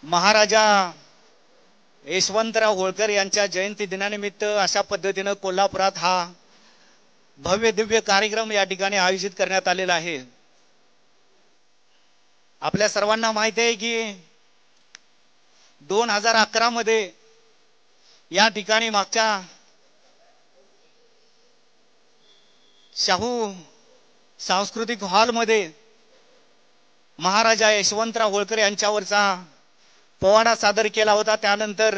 महाराजा यशवंतराव होळकर यांच्या जयंती दिनानिमित्त अशा पद्धतीने कोल्हापुरात हा भव्य दिव्य कार्यक्रम या ठिकाणी आयोजित करण्यात आलेला आहे। आपल्या सर्वांना माहिती आहे की 2011 मध्ये या ठिकाणी मागच्या शाहू सांस्कृतिक हॉल मध्ये महाराजा यशवंतराव होळकर यांच्यावरचा पोवाडा सादर केला होता। त्यानंतर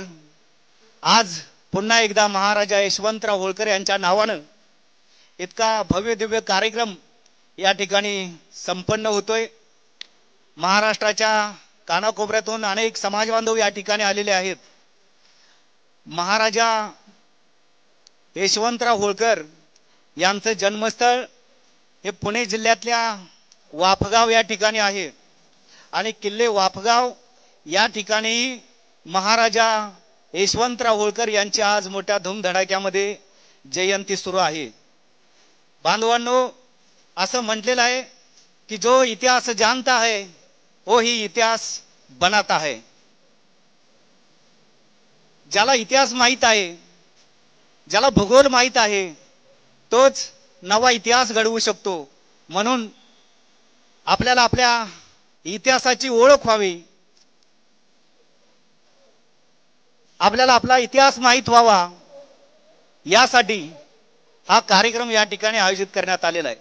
आज पुन्हा एकदा महाराजा यशवंतराव होळकर यांच्या नावाने इतका भव्य दिव्य कार्यक्रम या ठिकाणी संपन्न होतोय। महाराष्ट्राच्या कानाकोपऱ्यातून अनेक समाज बांधव या ठिकाणी आलेले आहेत। महाराजा यशवंतराव होळकर यांचं जन्मस्थळ हे पुणे जिल्ह्यातल्या वाफगाव या ठिकाणी आहे आणि किल्ले वाफगाव या ठिकाणी महाराजा यशवंतराव होळकर यांची आज मोठ्या धूमधडाक्यामध्ये जयंती सुरू आहे। बांधवांनो, असं म्हटलेलं आहे की जो इतिहास जानता है वो ही इतिहास बनाता है। ज्याला इतिहास माहित आहे, ज्याला भूगोल माहित आहे, तोच नवा इतिहास घडवू शकतो। म्हणून आपल्याला आपल्या इतिहासाची ओळख व्हावी, आपल्याला आपला इतिहास माहित व्हावा, यासाठी हा कार्यक्रम या ठिकाणी आयोजित करण्यात आलेला आहे।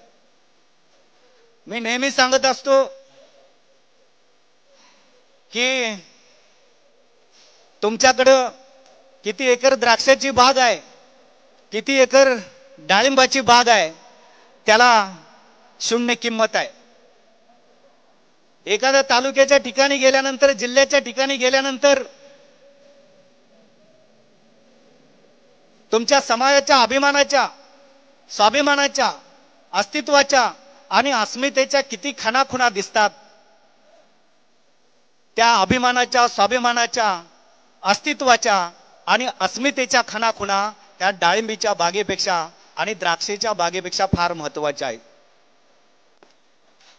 मी नेहमी सांगत असतो की तुमच्याकडे किती एकर द्राक्षाची बाग आहे, किती एकर डाळिंबाची बाग आहे, त्याला शून्य किंमत आहे। एखाद्या तालुक्याच्या ठिकाणी गेल्यानंतर, जिल्ह्याच्या ठिकाणी गेल्यानंतर तुमच्या समाजाच्या अभिमानाच्या, स्वाभिमानाच्या, अस्तित्वाच्या आणि अस्मितेच्या किती खाणाखुणा दिसतात। त्या अभिमानाच्या, स्वाभिमानाच्या, अस्तित्वाच्या आणि अस्मितेच्या खाणाखुणा त्या डाळिंबीच्या बागेपेक्षा आणि द्राक्षेच्या बागेपेक्षा फार महत्त्वाच्या आहेत।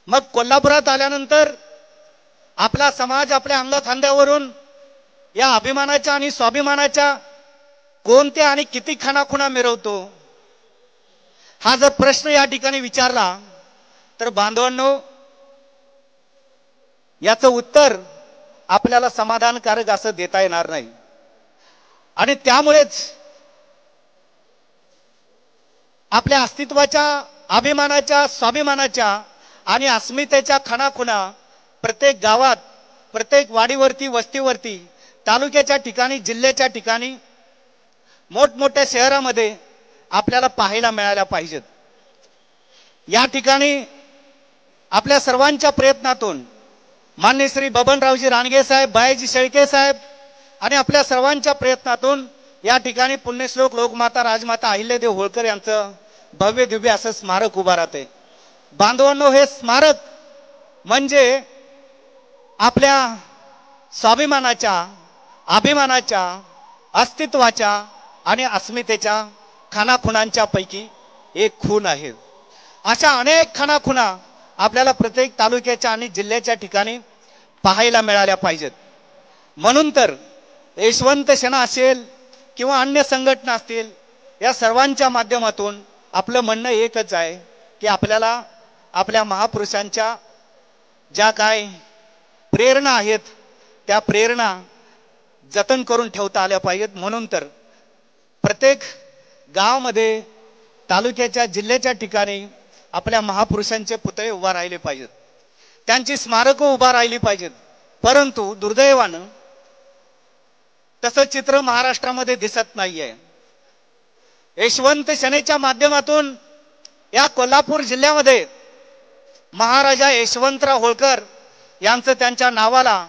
मग कोल्हापुरात आल्यानंतर आपला समाज आपल्या अंगखांद्यावरून या अभिमानाच्या आणि स्वाभिमानाच्या कोणत्या आणि किती खाणाखुणा मिरवतो, हा जर प्रश्न या ठिकाणी विचारला तर बांधवांनो, याचं उत्तर आपल्याला समाधानकारक असं देता येणार नाही। आणि त्यामुळेच आपल्या अस्तित्वाच्या, अभिमानाच्या, स्वाभिमानाच्या आणि अस्मितेच्या खाणाखुणा प्रत्येक गावात, प्रत्येक वाडीवरती, वस्तीवरती, तालुक्याच्या ठिकाणी, जिल्ह्याच्या ठिकाणी, मोठमोठ्या शहरामध्ये आपल्याला पाहायला मिळाल्या पाहिजेत। या ठिकाणी आपल्या सर्वांच्या प्रयत्नातून माननीय श्री बबनरावजी रानगे साहेब, बायाजी शेळके साहेब आणि आपल्या सर्वांच्या प्रयत्नातून या ठिकाणी पुण्यश्लोक लोकमाता राजमाता अहिल्यादेवी होळकर यांचं भव्य दिव्य असं स्मारक उभा राहते। बांधवांनो, हे स्मारक म्हणजे आपल्या स्वाभिमानाच्या, अभिमानाच्या, अस्तित्वाच्या आणि अस्मितेच्या खाणाखुणांच्या पैकी एक खूण आहे। अशा अनेक खाणाखुणा आपल्याला प्रत्येक तालुक्याच्या आणि जिल्ह्याच्या ठिकाणी पाहायला मिळाल्या पाहिजेत। म्हणून तर यशवंत सेना असेल किंवा अन्य संघटना असतील, या सर्वांच्या माध्यमातून आपलं म्हणणं एकच आहे की आपल्याला आपल्या महापुरुषांच्या ज्या काय प्रेरणा आहेत, त्या प्रेरणा जतन करून ठेवता आल्या पाहिजेत। म्हणून तर प्रत्येक गावामध्ये, तालुक्याच्या, जिल्ह्याच्या ठिकाणी आपल्या महापुरुषांचे पुतळे उभा राहिले पाहिजेत, त्यांची स्मारकं उभा राहिली पाहिजेत। परंतु दुर्दैवानं तसं चित्र महाराष्ट्रामध्ये दिसत नाहीये। यशवंत सेनेच्या माध्यमातून या कोल्हापूर जिल्ह्यामध्ये महाराजा यशवंतराव होळकर यांचं त्यांच्या नावाला,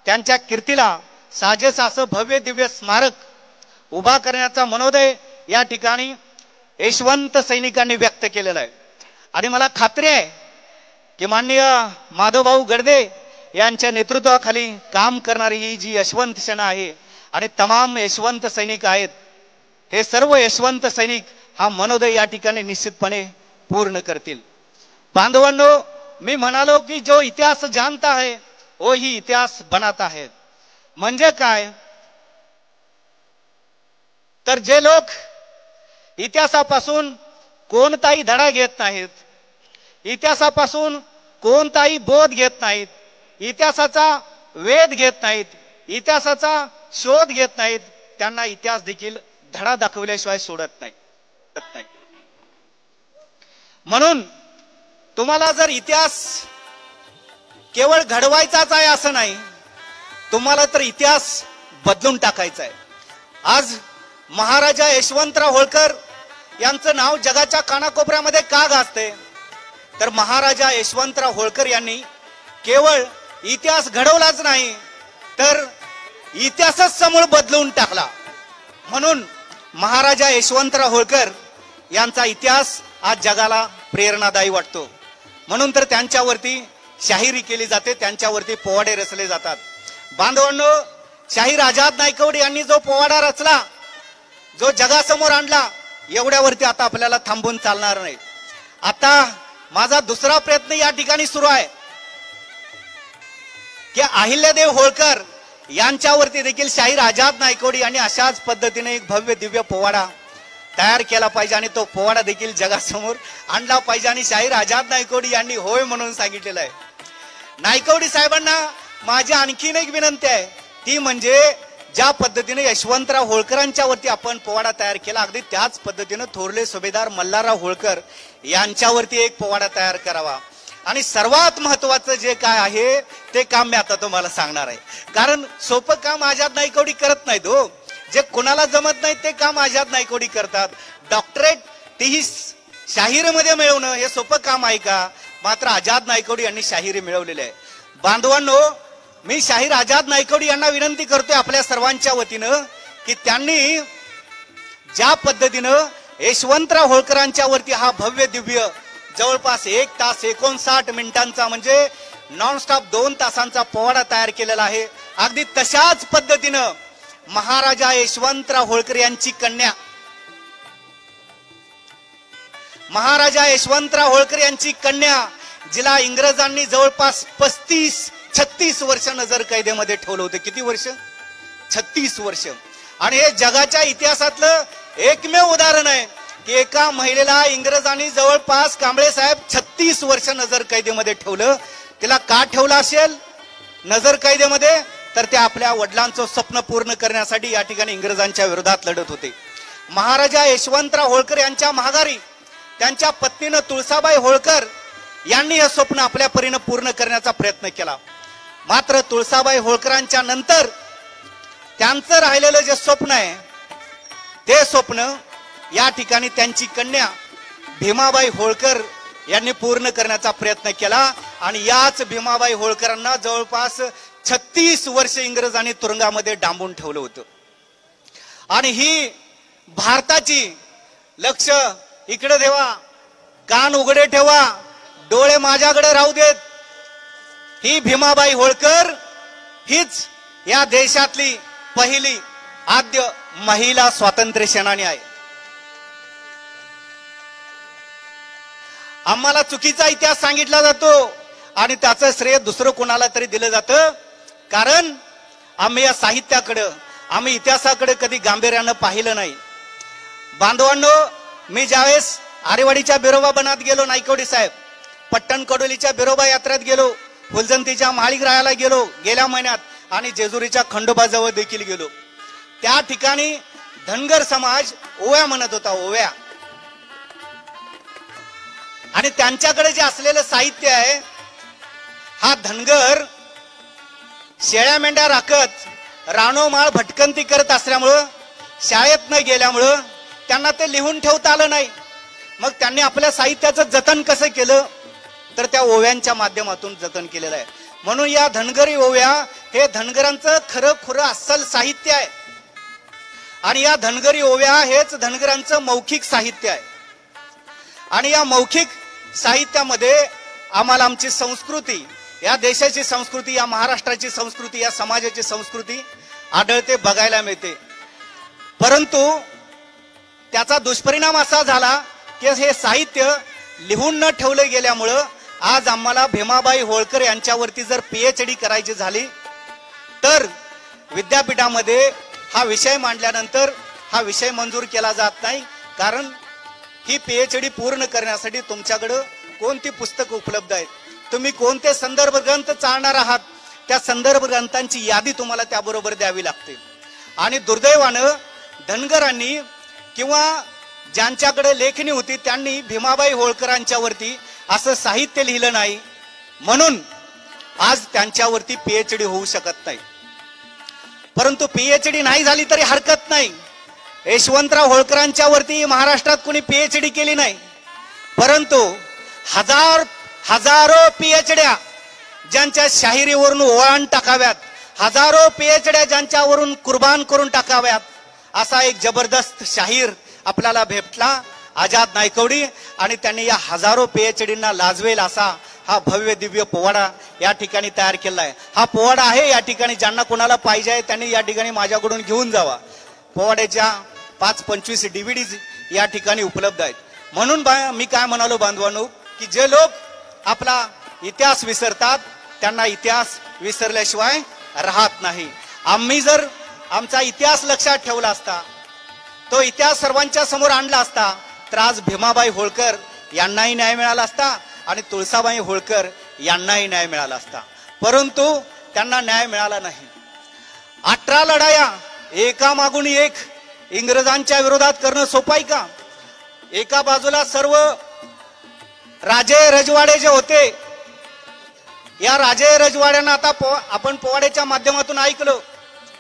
त्यांच्या कीर्तीला साजेस असं भव्य दिव्य स्मारक उभा करण्याचा मनोदय या ठिकाणी यशवंत सैनिकांनी व्यक्त केलेला आहे। आणि मला खात्री आहे की माननीय माधवभाऊ गडदे यांच्या नेतृत्वाखाली काम करणारी ही जी यशवंत सेना आहे आणि तमाम यशवंत सैनिक आहेत, हे सर्व यशवंत सैनिक हा मनोदय या ठिकाणी निश्चितपणे पूर्ण करतील। बांधवांनो, मी म्हणालो की जो इतिहास जानता है वो ही इतिहास बनाता है। म्हणजे काय तर जे लोक इतिहासापासून कोणताही धडा घेत नाहीत, इतिहासापासून कोणताही बोध घेत नाहीत, इतिहासाचा वेध घेत नाहीत, इतिहासाचा शोध घेत नाहीत, त्यांना इतिहास देखील धडा दाखवल्याशिवाय सोडत नाही. म्हणून तुम्हाला जर इतिहास केवळ घडवायचाच आहे असं नाही, तुम्हाला तर इतिहास बदलून टाकायचा आहे. आज महाराजा यशवंतराव होळकर यांचं नाव जगाच्या कानाकोपऱ्यामध्ये का गाजते तर महाराजा यशवंतराव होळकर यांनी केवळ इतिहास घडवलाच नाही तर इतिहासच समूळ बदलून टाकला. म्हणून महाराजा यशवंतराव होळकर यांचा इतिहास आज जगाला प्रेरणादायी वाटतो. म्हणून तर त्यांच्यावरती शाहिरी केली जाते, त्यांच्यावरती पोवाडे रचले जातात. बांधवांनो, शाहीर आझाद नायकवडी यांनी जो पोवाडा रचला, जो जगासमोर आणला, एवढ्यावरती आता आपल्याला थांबून चालणार नाही. आता माझा दुसरा प्रयत्न या ठिकाणी सुरू आहे की अहिल्यादेवी होळकर यांच्यावरती देखील शाहीर आझाद नायकवडी यांनी अशाच पद्धतीने एक भव्य दिव्य पोवाडा तयार केला पाहिजे आणि तो पोवाडा देखील जगासमोर आणला पाहिजे. आणि शाहीर आझाद नायकवडी यांनी होय म्हणून सांगितलेलं आहे. नायकवडी साहेबांना माझी आणखीन एक विनंती आहे, ती म्हणजे ज्या पद्धतीने यशवंतराव होळकरांच्या वरती आपण पोवाडा तयार केला, अगदी त्याच पद्धतीने थोरले सुभेदार मल्हारराव होळकर यांच्यावरती एक पोवाडा तयार करावा. आणि सर्वात महत्वाचं जे काय आहे ते काम मी आता तुम्हाला सांगणार आहे. कारण सोपं काम आझाद नायकवडी करत नाहीत हो, जे कोणाला जमत नाही ते काम आझाद नायकवडी करतात. डॉक्टरेट तेही शाहिरीमध्ये मिळवणं हे सोपं काम आहे का? मात्र आझाद नायकवडी यांनी शाहिरी मिळवलेली आहे. बांधवांनो, मी शाहीर आझाद नायकवडी यांना विनंती करतोय आपल्या सर्वांच्या वतीनं की त्यांनी ज्या पद्धतीनं यशवंतराव होळकरांच्या वरती हा भव्य दिव्य जवळपास 1 तास 59 मिनिटांचा म्हणजे नॉनस्टॉप 2 तासांचा पोवाडा तयार केलेला आहे, अगदी तशाच पद्धतीनं महाराजा यशवंतराव होळकर यांची कन्या महाराजा यशवंतराव होळकर यांची कन्या जिला इंग्रजांनी जवळपास 35-36 वर्ष नजर कैदेमध्ये ठेवलं होतं. किती वर्ष? 36 वर्ष. आणि हे जगाच्या इतिहासातलं एकमेव उदाहरण आहे की एका महिलेला इंग्रजांनी जवळपास कांबळे साहेब 36 वर्ष नजर कैदेमध्ये ठेवलं. तिला का ठेवलं असेल नजर कैदेमध्ये? तर ते आपल्या वडिलांचं स्वप्न पूर्ण करण्यासाठी या ठिकाणी इंग्रजांच्या विरोधात लढत होते. महाराजा यशवंतराव होळकर यांच्या महागारी त्यांच्या पत्नीनं तुळसाबाई होळकर यांनी हे स्वप्न आपल्या परीने पूर्ण करण्याचा प्रयत्न केला. मात्र तुळसाबाई होळकरांच्या नंतर त्यांचं राहिलेलं जे स्वप्न आहे ते स्वप्न या ठिकाणी त्यांची कन्या भीमाबाई होळकर यांनी पूर्ण करण्याचा प्रयत्न केला. आणि याच भीमाबाई होळकरांना जवळपास 36 वर्ष इंग्रजांनी तुरुंगामध्ये डांबून ठेवलं होतं. आणि ही भारताची, लक्ष इकडे ठेवा, कान उघडे ठेवा, डोळे माझ्याकडे राहू देत, ही भीमाबाई होळकर हीच या देशातली पहिली आद्य महिला स्वातंत्र्य सेनानी आहे. आम्हाला चुकीचा इतिहास सांगितला जातो आणि त्याचं श्रेय दुसरं कोणाला तरी दिलं जातं, कारण आम्ही या साहित्याकडे, आम्ही इतिहासाकडे कधी गांभीर्यानं पाहिलं नाही. बांधवांनो, मी ज्यावेळेस आरेवाडीच्या बिरोबा बनात गेलो, नायकवडी साहेब, पट्टण कडोलीच्या बिरोबा यात्रेत गेलो, फुलजंतीच्या महाळीक रायाला गेलो गेल्या महिन्यात, आणि जेजुरीच्या खंडोबाजवळ देखील गेलो. त्या ठिकाणी धनगर समाज ओव्या म्हणत होता, ओव्या. आणि त्यांच्याकडे जे असलेलं साहित्य आहे, हा धनगर शेळ्या मेंढ्या राखत रानोमाळ भटकंती करत असल्यामुळं, शाळेत न गेल्यामुळं त्यांना ते लिहून ठेवता आलं नाही. मग त्यांनी आपल्या साहित्याचं जतन कसं केलं तर त्या ओव्यांच्या माध्यमातून जतन केलेलं आहे. म्हणून या धनगरी ओव्या हे धनगरांचं खरं खुरं अस्सल साहित्य आहे. आणि या धनगरी ओव्या हेच धनगरांचं मौखिक साहित्य आहे. आणि या मौखिक साहित्यामध्ये आम्हाला आमची संस्कृती, या देशाची संस्कृती, या महाराष्ट्राची संस्कृती, या समाजाची संस्कृती आढळते, बघायला मिळते. परंतु त्याचा दुष्परिणाम असा झाला की हे साहित्य लिहून न ठेवले गेल्यामुळं आज आम्हाला भीमाबाई होळकर यांच्यावरती जर PhD करायची झाली तर विद्यापीठामध्ये हा विषय मांडल्यानंतर हा विषय मंजूर केला जात नाही, कारण ही PhD पूर्ण करण्यासाठी तुमच्याकडे कोणती पुस्तकं उपलब्ध आहेत, तुम्ही कोणते संदर्भ ग्रंथ चालणार आहात, त्या संदर्भ ग्रंथांची यादी तुम्हाला त्याबरोबर द्यावी लागते. आणि दुर्दैवानं धनगरांनी किंवा ज्यांच्याकडे लेखणी होती त्यांनी भीमाबाई होळकरांच्या वरती असं साहित्य लिहिलं नाही, म्हणून आज त्यांच्यावरती PhD होऊ शकत नाही. परंतु PhD नाही झाली तरी हरकत नाही. यशवंतराव होळकरांच्या वरती महाराष्ट्रात कोणी PhD केली नाही, परंतु हजारो PhD ज्यांच्या शाहिरीवरून ओवाळण टाकाव्यात, हजारो PhD ज्यांच्यावरून कुर्बान करून टाकाव्यात, असा एक जबरदस्त शाहीर आपल्याला भेटला आझाद नायकवडी. आणि त्यांनी या हजारो PhDंना लाजवेल असा हा भव्य दिव्य पोवाडा या ठिकाणी तयार केला आहे. हा पोवाडा आहे या ठिकाणी, ज्यांना कोणाला पाहिजे आहे त्यांनी या ठिकाणी माझ्याकडून घेऊन जावा. पोवाड्याच्या 5-25 DVDs या ठिकाणी उपलब्ध आहेत. म्हणून मी काय म्हणालो बांधवांनो, की जे लोक आपला इतिहास विसरतात त्यांना इतिहास विसरल्याशिवाय राहत नाही. आम्ही जर आमचा इतिहास लक्षात ठेवला असता, तो इतिहास सर्वांच्या समोर आणला असता, तर आज भीमाबाई होळकर यांनाही न्याय मिळाला असता आणि तुळसाबाई होळकर यांनाही न्याय मिळाला असता. परंतु त्यांना न्याय मिळाला नाही. 18 लढाया एकामागून एक इंग्रजांच्या विरोधात करणं सोपं आहे का? एका बाजूला सर्व राजे रजवाडे जे होते, या राजे रजवाड्यांना आता आपण पोवाड्याच्या माध्यमातून ऐकलं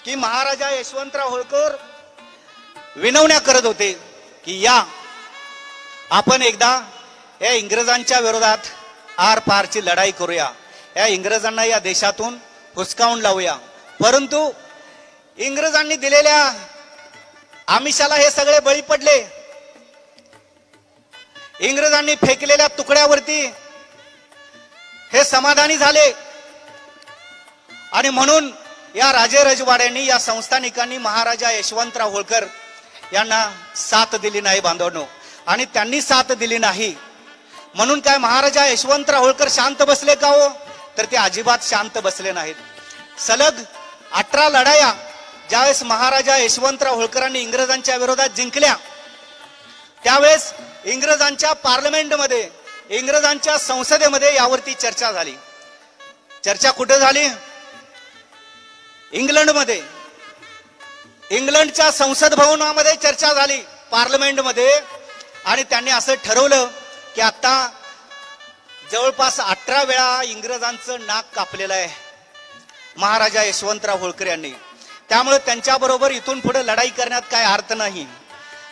की महाराजा यशवंतराव होळकर विनवण्या करत होते की या आपण एकदा या इंग्रजांच्या विरोधात आर पारची लढाई करूया, या इंग्रजांना या देशातून हुसकावून लावूया. परंतु इंग्रजांनी दिलेल्या आमिषाला हे सगळे बळी पडले. इंग्रजांनी फेकलेल्या तुकड्यावरती हे समाधानी झाले आणि म्हणून या राजे रजवाड्यांनी, या संस्थानिकांनी महाराजा यशवंतराव होळकर यांना साथ दिली नाही बांधवांनो. आणि त्यांनी साथ दिली नाही म्हणून काय महाराजा यशवंतराव होळकर शांत बसले का हो? तर ते अजिबात शांत बसले नाहीत. सलग 18 लढाया ज्यावेळेस महाराजा यशवंतराव होळकरांनी इंग्रजांच्या विरोधात जिंकल्या, त्यावेळेस इंग्रजांच्या पार्लमेंटमध्ये, इंग्रजांच्या संसदेमध्ये यावरती चर्चा झाली. चर्चा कुठे झाली? इंग्लंडमध्ये. इंग्लंडच्या संसद भवनामध्ये चर्चा झाली, पार्लमेंटमध्ये. आणि त्यांनी असं ठरवलं की आता जवळपास 18 वेळा इंग्रजांचं नाक कापलेलं आहे महाराजा यशवंतराव होळकर यांनी. त्यामुळे त्यांच्याबरोबर इथून पुढे लढाई करण्यात काय अर्थ नाही.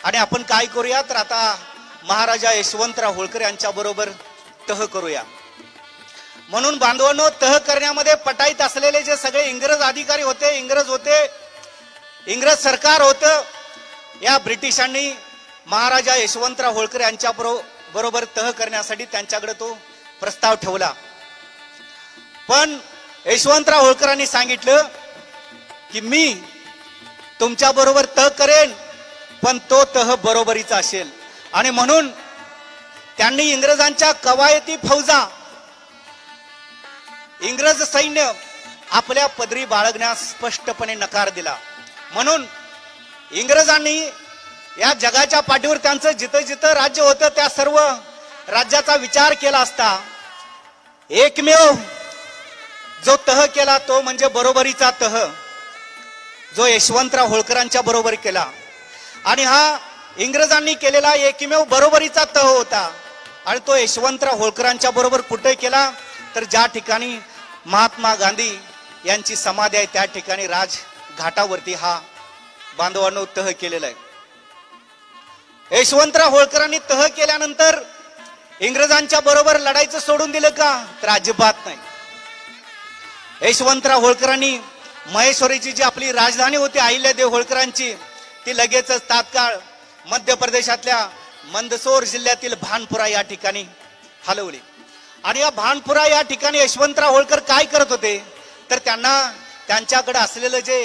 आणि आपण काय करूया, तर आता महाराजा यशवंतराव होळकर यांच्या बरोबर तह करूया. म्हणून बांधवांनो, तह करण्यामध्ये पटाईत असलेले जे सगळे इंग्रज अधिकारी होते, इंग्रज सरकार होतं, या ब्रिटिशांनी महाराजा यशवंतराव होळकर यांच्या बरोबर तह करण्यासाठी त्यांच्याकडे तो प्रस्ताव ठेवला. पण यशवंतराव होळकरांनी सांगितलं की मी तुमच्या बरोबर तह करेन, पण तो तह बरोबरीचा असेल. आणि म्हणून त्यांनी इंग्रजांच्या कवायती फौजा, इंग्रज सैन्य आपल्या पदरी बाळगण्यास स्पष्टपणे नकार दिला. म्हणून इंग्रजांनी या जगाच्या पाठीवर त्यांचं जिथं जिथं राज्य होतं त्या सर्व राज्याचा विचार केला असता एकमेव जो तह केला तो म्हणजे बरोबरीचा तह, जो यशवंतराव होळकरांच्या बरोबर केला. आणि हा इंग्रजांनी केलेला एकमेव बरोबरीचा तह होता. आणि तो यशवंतराव होळकरांच्या बरोबर कुठे केला, तर ज्या ठिकाणी महात्मा गांधी यांची समाधी आहे त्या ठिकाणी राजघाटावरती हा बांधवांनो तह केलेला आहे. यशवंतराव होळकरांनी तह केल्यानंतर इंग्रजांच्या बरोबर लढाईचं सोडून दिलं का, तर अजिबात नाही. यशवंतराव होळकरांनी महेश्वरीची जी आपली राजधानी होती अहिल्यादेवी होळकरांची, ती लगेचच तात्काळ मध्य प्रदेशातल्या मंदसौर जिल्ह्यातील भानपुरा या ठिकाणी हलवली. आणि या भानपुरा या ठिकाणी यशवंतराव होळकर काय करत होते, तर त्यांना त्यांच्याकडे असलेलं जे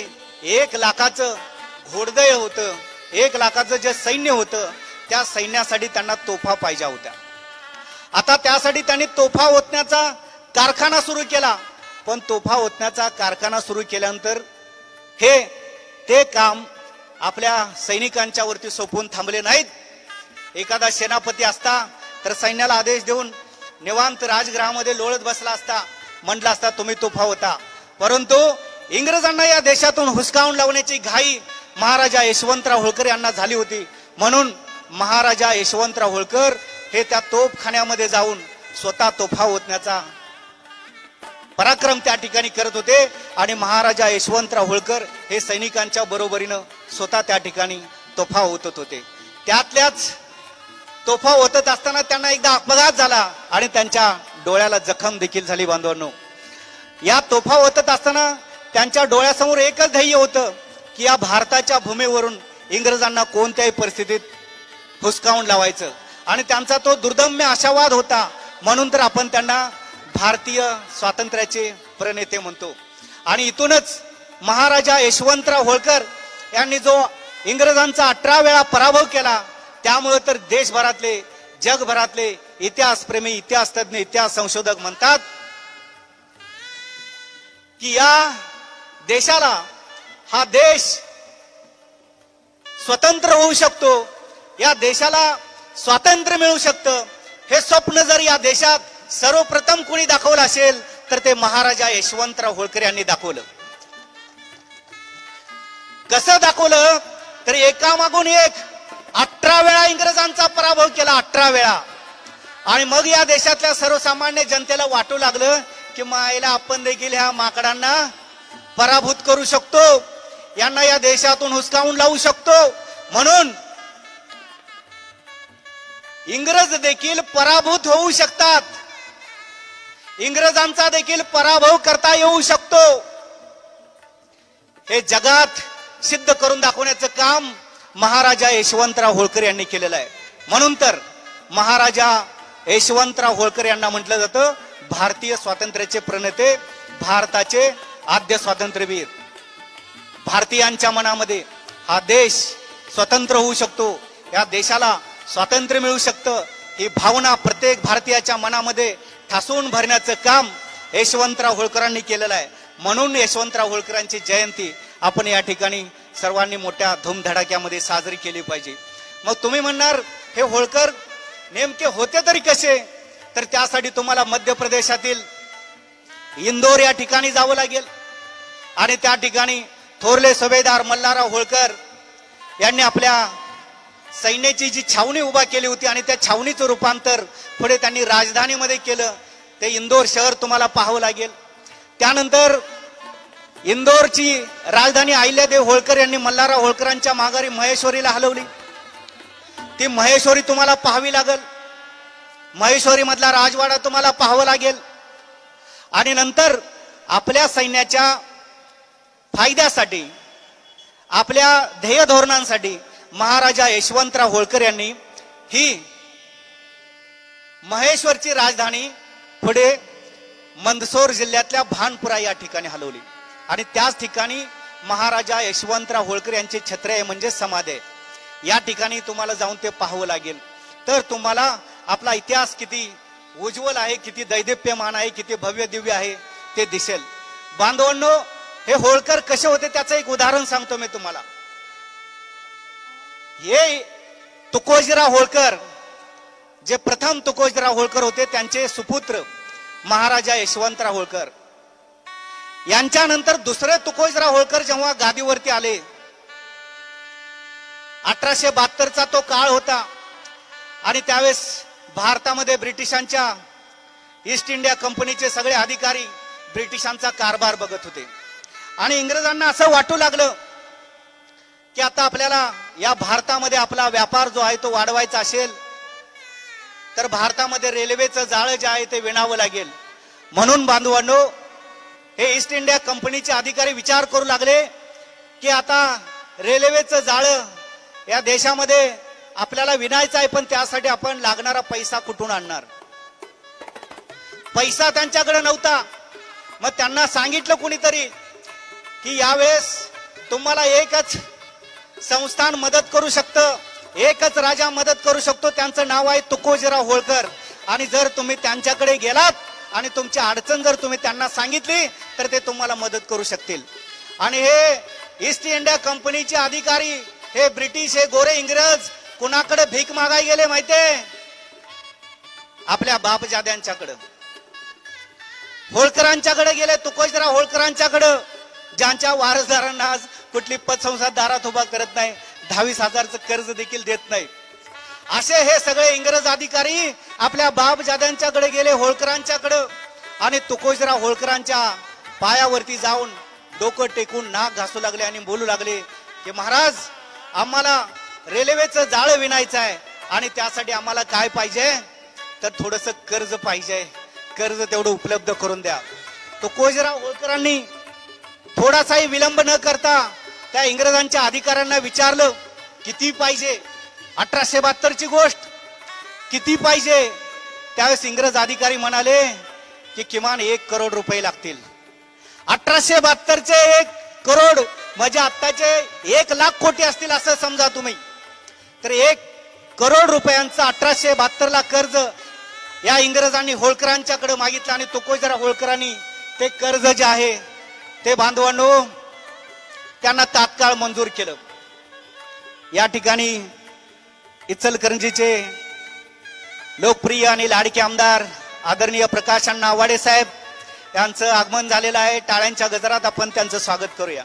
1 लाखाचं घोडदळ होतं, 1 लाखाचं जे सैन्य होतं, त्या सैन्यासाठी त्यांना तोफा पाहिजे होत्या. आता त्यासाठी त्यांनी तोफा ओतण्याचा कारखाना सुरू केला. पण तोफा ओतण्याचा कारखाना सुरू केल्यानंतर ते काम आपल्या सैनिकांच्या वरती सोपवून थांबले नाहीत. एखादा सेनापती असता तर सैन्याला आदेश देऊन निवांत राजगृहामध्ये लोळत बसला असता, म्हटला असता तुम्ही तोफा होता. परंतु इंग्रजांना या देशातून हुसकावून लावण्याची घाई महाराजा यशवंतराव होळकर यांना झाली होती. म्हणून महाराजा यशवंतराव होळकर हे त्या तोफखान्यामध्ये जाऊन स्वतः तोफा ओतण्याचा पराक्रम त्या ठिकाणी करत होते. आणि महाराजा यशवंतराव होळकर हे सैनिकांच्या बरोबरीनं स्वतः त्या ठिकाणी तोफा ओतत होते. त्यातल्याच तोफा ओतत असताना त्यांना एकदा अपघात झाला आणि त्यांच्या डोळ्याला जखम देखील झाली. बांधवांनो, या तोफा ओतत असताना त्यांच्या डोळ्यासमोर एकच ध्येय होतं की या भारताच्या भूमीवरून इंग्रजांना कोणत्याही परिस्थितीत हुसकावून लावायचं. आणि त्यांचा तो दुर्दम्य आशावाद होता. म्हणून तर आपण त्यांना भारतीय स्वातंत्र्याचे प्रणेते म्हणतो. आणि इथूनच महाराजा यशवंतराव होळकर यांनी जो इंग्रजांचा 18 वेळा पराभव केला, त्यामुळे तर देशभरातले जगभरातले इतिहासप्रेमी, इतिहास तज्ञ, इतिहास संशोधक म्हणतात की या देशाला, हा देश स्वतंत्र होऊ शकतो, या देशाला स्वातंत्र्य मिळू शकतं, हे स्वप्न जर या देशात सर्वप्रथम कोणी दाखवलं असेल तर ते महाराजा यशवंतराव होळकर यांनी दाखवलं. कसं दाखवलं तर एकामागून एक 18 वेळा इंग्रजांचा पराभव केला, 18 वेळा. आणि मग या देशातल्या सर्वसामान्य जनतेला वाटू लागलं की मायला आपण देखील ह्या माकडांना पराभूत करू शकतो, यांना या देशातून हुसकावून लावू शकतो. म्हणून इंग्रज देखील पराभूत होऊ शकतात, इंग्रजांचा देखील पराभव करता येऊ शकतो, हे जगात सिद्ध करून दाखवण्याचं काम महाराजा यशवंतराव होळकर यांनी केलेलं आहे. म्हणून तर महाराजा यशवंतराव होळकर यांना म्हटलं जातं भारतीय स्वातंत्र्याचे प्रणेते, भारताचे आद्य स्वातंत्र्यवीर. भारतीयांच्या मनामध्ये हा देश स्वतंत्र होऊ शकतो, या देशाला स्वातंत्र्य मिळू शकतं, ही भावना प्रत्येक भारतीयाच्या मनामध्ये ठासून भरण्याचं काम यशवंतराव होळकरांनी केलेलं आहे. म्हणून यशवंतराव होळकरांची जयंती आपण या ठिकाणी सर्वांनी मोठ्या धूमधडाक्यामध्ये साजरी केली पाहिजे. मग तुम्ही म्हणणार हे होळकर नेमके होते तरी कसे, तर त्यासाठी तुम्हाला मध्य प्रदेशातील इंदोर या ठिकाणी जावं लागेल. आणि त्या ठिकाणी थोरले सुभेदार मल्हारराव होळकर यांनी आपल्या सैन्याची जी छावणी उभा केली होती आणि त्या छावणीचं रूपांतर पुढे त्यांनी राजधानीमध्ये केलं, ते इंदोर शहर तुम्हाला पाहावं लागेल. त्यानंतर इंदोरची राजधानी अहिल्यादेवी होळकर यांनी मल्हारराव होळकरांच्या माघारी महेश्वरीला हलवली, ती महेश्वरी तुम्हाला पाहावी लागेल, महेश्वरी मधला राजवाडा तुम्हाला पाहावं लागेल. आणि नंतर आपल्या सैन्याच्या फायद्यासाठी, आपल्या ध्येय धोरणांसाठी महाराजा यशवंतराव होळकर यांनी ही महेश्वरची राजधानी पुढे मंदसौर जिल्ह्यातल्या भानपुरा या ठिकाणी हलवली. आणि त्याच ठिकाणी महाराजा यशवंतराव होळकर यांची छत्र आहे, म्हणजे समाधी आहे. या ठिकाणी तुम्हाला जाऊन ते पाहावं लागेल, तर तुम्हाला आपला इतिहास किती उज्ज्वल आहे, किती दैदिप्यमान आहे, किती भव्य दिव्य आहे ते दिसेल. बांधवांनो, हे होळकर कसे होते त्याचं एक उदाहरण सांगतो मी तुम्हाला. हे तुकोजीराव होळकर, जे प्रथम तुकोजीराव होळकर होते, त्यांचे सुपुत्र महाराजा यशवंतराव होळकर. यांच्यानंतर दुसरे तुकोजीराव होळकर जेव्हा गादीवरती आले, 1872चा तो काळ होता. आणि त्यावेळेस भारतामध्ये ब्रिटिशांच्या ईस्ट इंडिया कंपनीचे सगळे अधिकारी ब्रिटिशांचा कारभार बघत होते. आणि इंग्रजांना असं वाटू लागलं की आता आपल्याला या भारतामध्ये आपला व्यापार जो आहे तो वाढवायचा असेल तर भारतामध्ये रेल्वेचं जाळं जे आहे ते विणावं लागेल. म्हणून बांधवांनो, हे ईस्ट इंडिया कंपनीचे अधिकारी विचार करू लागले की आता रेल्वेचं जाळं या देशामध्ये आपल्याला विणायचं आहे, पण त्यासाठी आपण लागणारा पैसा कुठून आणणार. पैसा त्यांच्याकडे नव्हता. मग त्यांना सांगितलं कुणीतरी की यावेळेस तुम्हाला एकच संस्थान मदत करू शकतं, एकच राजा मदत करू शकतो, त्यांचं नाव आहे तुकोजीराव होळकर. आणि जर तुम्ही त्यांच्याकडे गेलात आणि तुमची अडचण जर तुम्ही त्यांना सांगितली तर ते तुम्हाला मदत करू शकतील. आणि हे ईस्ट इंडिया कंपनीचे अधिकारी, हे ब्रिटिश, हे गोरे इंग्रज कुणाकडे भीक मागाय गेले माहितीये? आपल्या बापजाद्यांच्याकडे, होळकरांच्याकडे गेले. तुकोजीराव होळकरांच्याकडे, ज्यांच्या वारसदारांना आज कुठली पतसंस्था दारात उभा करत नाही, 22,000चं कर्ज देखील देत नाही. असे हे सगळे इंग्रज अधिकारी आपल्या बापजाद्यांच्याकडे गेले, होळकरांच्याकडे, आणि तुकोजीराव होळकरांच्या पायावरती जाऊन डोकं टेकून नाक घासू लागले आणि बोलू लागले की महाराज, आम्हाला रेल्वेचं जाळं विणायचं आहे आणि त्यासाठी आम्हाला काय पाहिजे तर थोडंसं कर्ज पाहिजे, कर्ज तेवढं उपलब्ध करून द्या. तुकोजीराव होळकरांनी थोडासाही विलंब न करता त्या इंग्रजांच्या अधिकाऱ्यांना विचारलं किती पाहिजे. 1872ची गोष्ट, किती पाहिजे? त्यावेळेस इंग्रज अधिकारी म्हणाले की किमान 1 करोड रुपये लागतील. 1872चे 1 करोड म्हणजे आत्ताचे 1 लाख कोटी असतील असं समजा तुम्ही. तर 1 करोड रुपयांचं 1872ला कर्ज या इंग्रजांनी होळकरांच्याकडे मागितलं आणि तुकोजीराव होळकरांनी ते कर्ज जे आहे ते बांधवांनो त्यांना तात्काळ मंजूर केलं. या ठिकाणी इचलकरंजीचे लोकप्रिय आणि लाडके आमदार आदरणीय प्रकाश अण्णा आवाडे साहेब यांचं आगमन झालेलं आहे. टाळ्यांच्या गजरात आपण त्यांचं स्वागत करूया.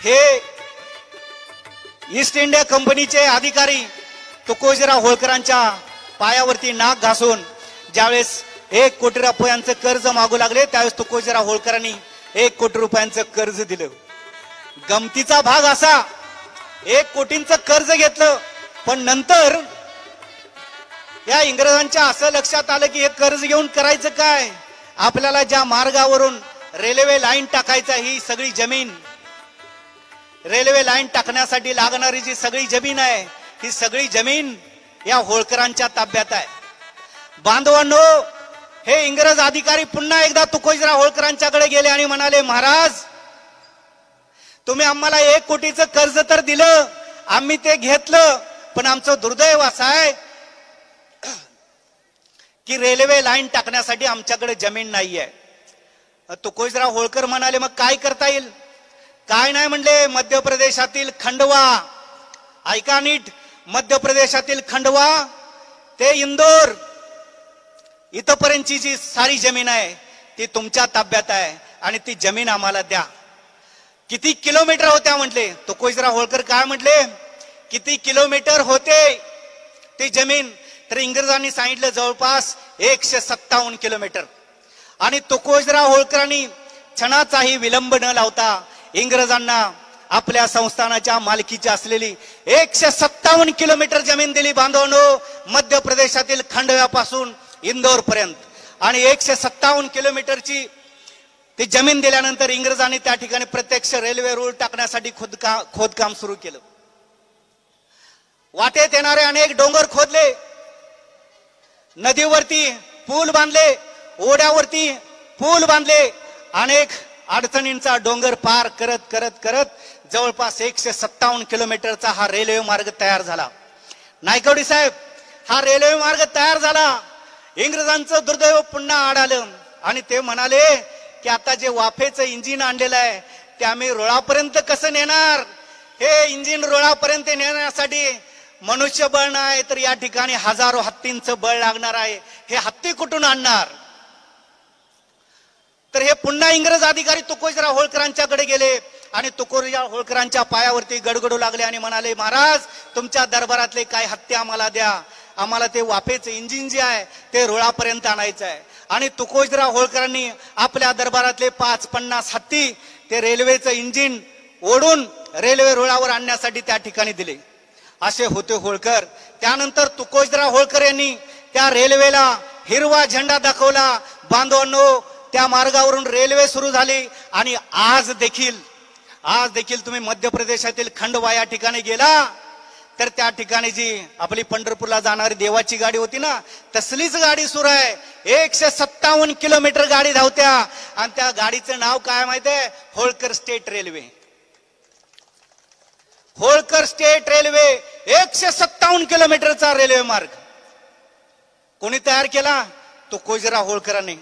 हे ईस्ट इंडिया कंपनीचे अधिकारी तुकोजीराव होळकरांच्या पायावरती नाक घासून ज्यावेळेस 1 कोटी रुपयांचं कर्ज मागू लागले त्यावेळेस तुकोजीराव होळकरांनी 1 कोटी रुपयांचं कर्ज दिलं. गमतीचा भाग असा, 1 कोटींचं कर्ज घेतलं, पण नंतर या इंग्रजांच्या असं लक्षात आलं की हे कर्ज घेऊन करायचं काय? आपल्याला ज्या मार्गावरून रेल्वे लाईन टाकायचा, ही सगळी जमीन, रेल्वे लाईन टाकण्यासाठी लागणारी जी सगळी जमीन आहे, ही सगळी जमीन या होळकरांच्या ताब्यात आहे. बांधवांनो, हे इंग्रज अधिकारी पुन्हा एकदा तुकोजीराव होळकरांच्याकडे गेले आणि म्हणाले, महाराज, तुम्ही आम्हाला 1 कोटीचं कर्ज तर दिलं, आम्ही ते घेतलं, पण आमचं दुर्दैव असं आहे की रेल्वे लाईन टाकण्यासाठी आमच्याकडे जमीन नाहीये. तुकोजीराव होळकर म्हणाले, मग काय करता येईल? काय नाही म्हणले, मध्य प्रदेशातील खंडवा, ऐका नीट, मध्य प्रदेशातील खंडवा ते इंदोर इथपर्यंतची जी सारी जमीन आहे ती तुमच्या ताब्यात आहे आणि ती जमीन आम्हाला द्या. किती किलोमीटर होत्या म्हटले? तुकोजीराव होळकर काय म्हटले? किती किलोमीटर होते ती जमीन? तर इंग्रजांनी सांगितलं जवळपास 157 किलोमीटर. आणि तुकोजीराव होळकरांनी क्षणाचाही विलंब न लावता इंग्रजांना आपल्या संस्थानाच्या मालकीची असलेली 157 किलोमीटर जमीन दिली. बांधवांनो, मध्य प्रदेशातील खंडव्यापासून इंदोर पर्यंत, आणि 157 किलोमीटरची ती जमीन दिल्यानंतर इंग्रजांनी त्या ठिकाणी प्रत्यक्ष रेल्वे रूळ टाकण्यासाठी खोदकाम सुरू केलं. वाटेत येणारे अनेक डोंगर खोदले, नदीवरती पूल बांधले, ओढ्यावरती पूल बांधले, अनेक अडचणींचा डोंगर पार करत करत करत जवळपास 157 किलोमीटरचा हा रेल्वे मार्ग तयार झाला. नायकवडी साहेब, हा रेल्वे मार्ग तयार झाला. इंग्रजांचं दुर्दैव पुन्हा आढळलं आणि ते म्हणाले की आता जे वाफेचं इंजिन आणलेलं आहे ते आम्ही रुळापर्यंत कसं नेणार? हे इंजिन रुळापर्यंत नेण्यासाठी मनुष्यबळ नाही तर या ठिकाणी हजारो हत्तींचं बळ लागणार आहे. हे हत्ती कुठून आणणार? तर हे पुन्हा इंग्रज अधिकारी तुकोजीराव होळकरांच्याकडे गेले आणि तुकोजीराव होळकरांच्या पायावरती गडगडू लागले आणि म्हणाले, महाराज, तुमच्या दरबारातले काय हत्ती आम्हाला द्या, आम्हाला ते वाफेचं इंजिन जे आहे ते रुळापर्यंत आणायचं आहे. आणि तुकोजीराव होळकरांनी आपल्या दरबारातले 5-50 हत्ती ते रेल्वेचं इंजिन ओढून रेल्वे रुळावर आणण्यासाठी त्या ठिकाणी दिले. असे होते होळकर. त्यानंतर तुकोजीराव होळकर यांनी त्या रेल्वेला हिरवा झेंडा दाखवला. बांधवांनो, त्या मार्गावरून रेल्वे सुरू झाली आणि आज देखील तुम्ही मध्य प्रदेशातील खंडवा या ठिकाणी गेला तर त्या ठिकाणी जी आपली पंढरपूरला जाणारी देवाची गाडी होती ना, तसलीच गाडी सुरू आहे. 157 किलोमीटर गाडी धावत्या आणि त्या गाडीचं नाव काय माहितीये? Holkar state railway. Holkar state railway, 157 किलोमीटरचा रेल्वे मार्ग कोणी तयार केला? तुकोजीराव होळकरांनी.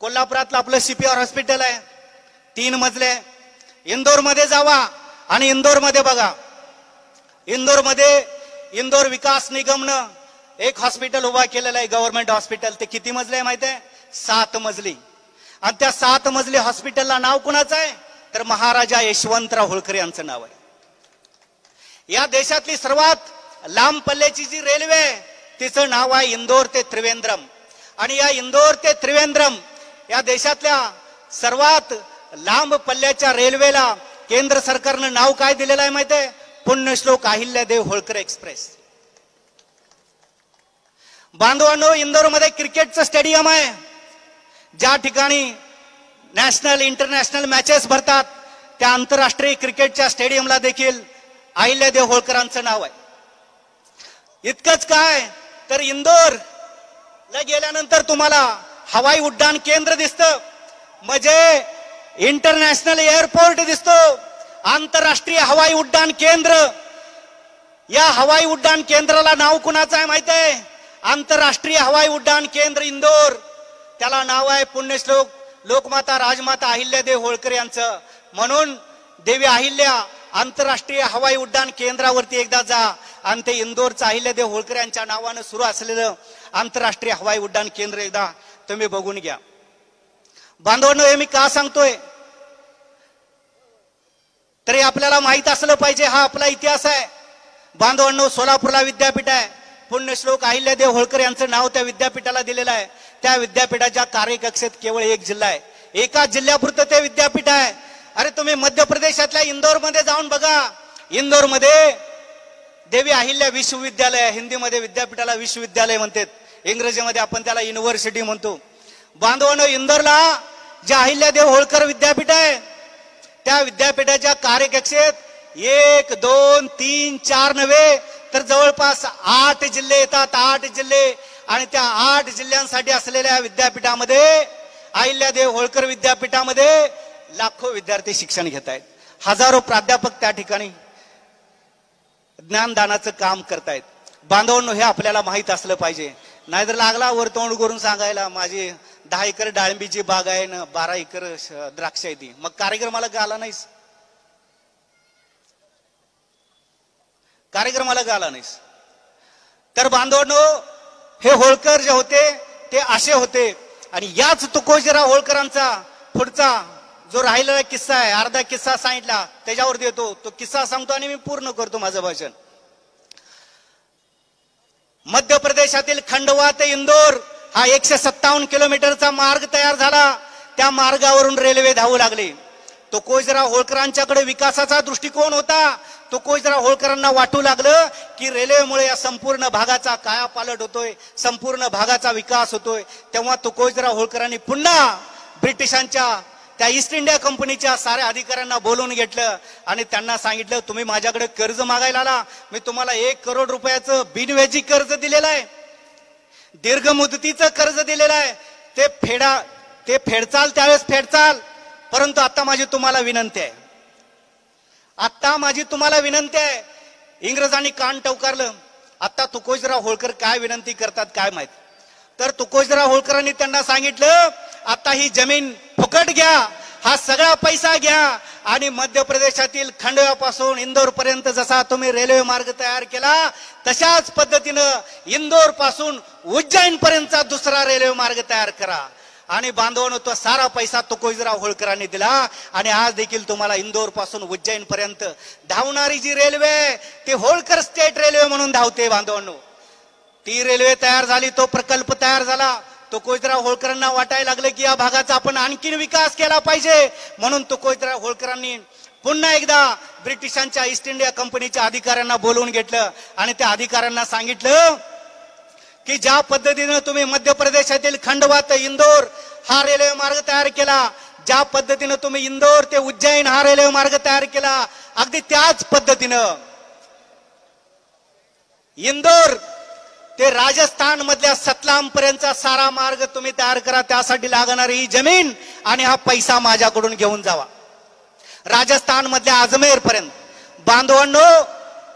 कोल्हापुरातलं आपलं CPR हॉस्पिटल आहे, 3 मजले. इंदोरमध्ये जावा आणि इंदोरमध्ये बघा. इंदोर विकास निगमनं एक हॉस्पिटल उभा केलेलं आहे, गव्हर्नमेंट हॉस्पिटल. ते किती मजले आहे माहिती आहे? 7 मजली. आणि त्या 7 मजली हॉस्पिटलला नाव कुणाचं आहे? तर महाराजा यशवंतराव होळकर यांचं नाव आहे. या देशातली सर्वात लांब पल्ल्याची जी रेल्वे आहे तिचं नाव आहे इंदोर ते त्रिवेंद्रम. आणि या इंदोर ते त्रिवेंद्रम या देशातल्या सर्वात लांब पल्ल्याच्या रेल्वेला केंद्र सरकारनं नाव काय दिलेलं आहे माहिती आहे? पुण्यश्लोक अहिल्यादेवी होळकर एक्सप्रेस. बांधवांनो, इंदोरमध्ये क्रिकेटचं स्टेडियम आहे, ज्या ठिकाणी नॅशनल इंटरनॅशनल मॅचेस भरतात. त्या आंतरराष्ट्रीय क्रिकेटच्या स्टेडियमला देखील अहिल्यादेवी होळकरांचं नाव आहे. इतकंच काय तर इंदोरला गेल्यानंतर तुम्हाला हवाई उड्डाण केंद्र दिसतं, म्हणजे इंटरनॅशनल एअरपोर्ट दिसतो, आंतरराष्ट्रीय हवाई उड्डाण केंद्र. या हवाई उड्डाण केंद्राला नाव कुणाचं आहे माहिती आहे? आंतरराष्ट्रीय हवाई उड्डाण केंद्र इंदोर. त्याला नाव आहे पुण्यश्लोक लोकमाता राजमाता अहिल्यादेवी होळकर यांचं. म्हणून देवी अहिल्या आंतरराष्ट्रीय हवाई उड्डाण केंद्रावरती एकदा जा आणि ते इंदोरचं अहिल्यादेवी होळकर यांच्या नावानं सुरू असलेलं आंतरराष्ट्रीय हवाई उड्डाण केंद्र एकदा तुम्ही बघून घ्या. बांधवांनो, हे मी का सांगतोय? तरी आपल्याला माहित असलं पाहिजे, हा आपला इतिहास आहे. बांधवांनो, सोलापूरला विद्यापीठ आहे, पुण्यश्लोक अहिल्यादेवी होळकर यांचं नाव त्या विद्यापीठाला दिलेलं आहे. त्या विद्यापीठाच्या कार्यकक्षेत केवळ 1 जिल्हा आहे, एका जिल्ह्यापुरतं ते विद्यापीठ आहे. अरे तुम्ही मध्य प्रदेशातल्या इंदोरमध्ये जाऊन बघा. इंदोरमध्ये देवी अहिल्या विश्वविद्यालय, हिंदीमध्ये विद्यापीठाला विश्वविद्यालय म्हणतात, इंग्रजीमध्ये आपण त्याला युनिव्हर्सिटी म्हणतो. बांधवांनो, इंदोरला जे अहिल्यादेवी होळकर विद्यापीठ आहे त्या विद्यापीठाच्या कार्यकक्षेत 1, 2, 3, 4 नव्हे तर जवळपास 8 जिल्हे येतात. 8 जिल्हे. आणि त्या 8 जिल्ह्यांसाठी असलेल्या विद्यापीठामध्ये, अहिल्यादेवी होळकर विद्यापीठामध्ये लाखो विद्यार्थी शिक्षण घेत आहेत. हजारो प्राध्यापक त्या ठिकाणी ज्ञानदानाचं काम करतायत. बांधवांनो, हे आपल्याला माहित असलं पाहिजे. नाहीतर लागला वर तोंड करून सांगायला माझी 10 एकर डाळिंबीची बाग आहे ना 12 एकर द्राक्ष आहे ती, मग कार्यक्रमाला का आला नाहीस? कार्यक्रमाला का आला नाहीस? तर बांधवांनो, हे होळकर जे होते ते असे होते. आणि याच तुकोजीराव होळकरांचा पुढचा जो राहिलेला किस्सा आहे, अर्धा किस्सा सांगितला त्याच्यावर देतो, तो किस्सा सांगतो आणि मी पूर्ण करतो माझं भाषण. मध्य प्रदेशातील खंडवा ते इंदोर हा 157 किलोमीटरचा मार्ग तयार झाला. त्या मार्गावरून रेल्वे धावू लागली. तुकोजीराव होळकरांच्याकडे विकासाचा दृष्टिकोन होता. तुकोजीराव होळकरांना वाटू लागलं की रेल्वेमुळे या संपूर्ण भागाचा कायापालट होतोय, संपूर्ण भागाचा विकास होतोय. तेव्हा तुकोजीराव होळकरांनी पुन्हा ब्रिटिशांच्या त्या ईस्ट इंडिया कंपनीच्या साऱ्या अधिकाऱ्यांना बोलवून घेतलं आणि त्यांना सांगितलं, तुम्ही माझ्याकडे कर्ज मागायला आला, मी तुम्हाला 1 करोड रुपयाचं बिनव्याजी कर्ज दिलेलं आहे, दीर्घ मुदतीचं कर्ज दिलेलं आहे, ते फेडचाल त्यावेळेस फेडचाल. परंतु आता माझी तुम्हाला विनंती आहे, इंग्रजांनी कान टवकारलं. आता तुकोजीराव होळकर काय विनंती करतात काय माहित. तर तुकोजीराव होळकरांनी त्यांना सांगितलं, आता ही जमीन फुकट घ्या, हा सगळा पैसा घ्या आणि मध्य प्रदेशातील खंडव्यापासून इंदोर पर्यंत जसा तुम्ही रेल्वे मार्ग तयार केला तशाच पद्धतीनं इंदोर पासून उज्जैन पर्यंतचा दुसरा रेल्वे मार्ग तयार करा. आणि बांधवांनो, तो सारा पैसा तुकोजीराव होळकरांनी दिला. आणि आज देखील तुम्हाला इंदोर पासून उज्जैन पर्यंत धावणारी जी रेल्वे ती होळकर स्टेट रेल्वे म्हणून धावते. बांधवांनो, ती रेल्वे तयार झाली, तो प्रकल्प तयार झाला. तुकोजीराव होळकरांना वाटायला लागलं की या भागाचा आपण आणखीन विकास केला पाहिजे. म्हणून तुकोजीराव होळकरांनी पुन्हा एकदा ब्रिटिशांच्या ईस्ट इंडिया कंपनीच्या अधिकाऱ्यांना बोलवून घेतलं आणि त्या अधिकाऱ्यांना सांगितलं की ज्या पद्धतीनं तुम्ही मध्य प्रदेशातील खंडवा ते इंदोर हा रेल्वे मार्ग तयार केला, ज्या पद्धतीनं तुम्ही इंदोर ते उज्जैन हा रेल्वे मार्ग तयार केला, अगदी त्याच पद्धतीनं इंदोर ते राजस्थान मधल्या सतलाम पर्यंतचा सारा मार्ग तुम्ही तयार करा. त्यासाठी लागणारी ही जमीन आणि हा पैसा माझ्याकडून घेऊन जावा राजस्थान मधल्या अजमेर पर्यंत. बांधवांनो,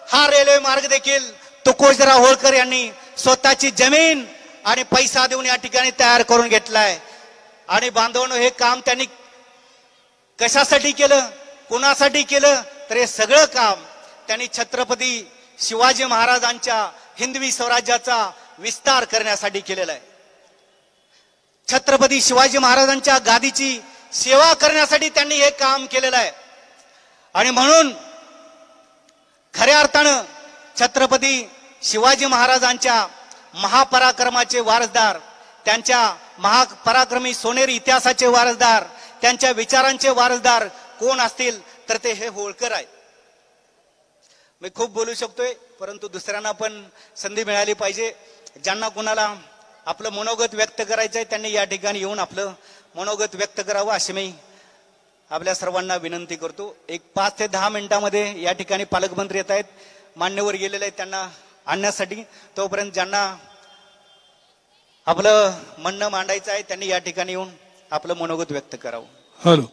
हा रेल्वे मार्ग देखील तुकोजीराव होळकर यांनी स्वतःची जमीन आणि पैसा देऊन या ठिकाणी तयार करून घेतलाय. आणि बांधवांनो, हे काम त्यांनी कशासाठी केलं, कुणासाठी केलं, तर हे सगळं काम त्यांनी छत्रपती शिवाजी महाराजांच्या हिंदवी स्वराज्याचा विस्तार करण्यासाठी केलेला आहे. छत्रपती शिवाजी महाराजांच्या गादीची सेवा करण्यासाठी त्यांनी हे काम केलेलं आहे. आणि म्हणून खऱ्या अर्थानं छत्रपती शिवाजी महाराजांच्या महापराक्रमाचे वारसदार, त्यांच्या महापराक्रमी सोनेरी इतिहासाचे वारसदार, त्यांच्या विचारांचे वारसदार कोण असतील तर ते हे होळकर आहेत. मी खूप बोलू शकतोय, परंतु दुसऱ्यांना पण संधी मिळाली पाहिजे. ज्यांना कुणाला आपलं मनोगत व्यक्त करायचंय त्यांनी या ठिकाणी येऊन आपलं मनोगत व्यक्त करावं अशी मी आपल्या सर्वांना विनंती करतो. एक 5 ते 10 मिनिटांमध्ये या ठिकाणी पालकमंत्री येत आहेत, मान्यवर गेलेले आहेत त्यांना आणण्यासाठी. तोपर्यंत ज्यांना आपलं म्हणणं मांडायचं आहे त्यांनी या ठिकाणी येऊन आपलं मनोगत व्यक्त करावं. हॅलो.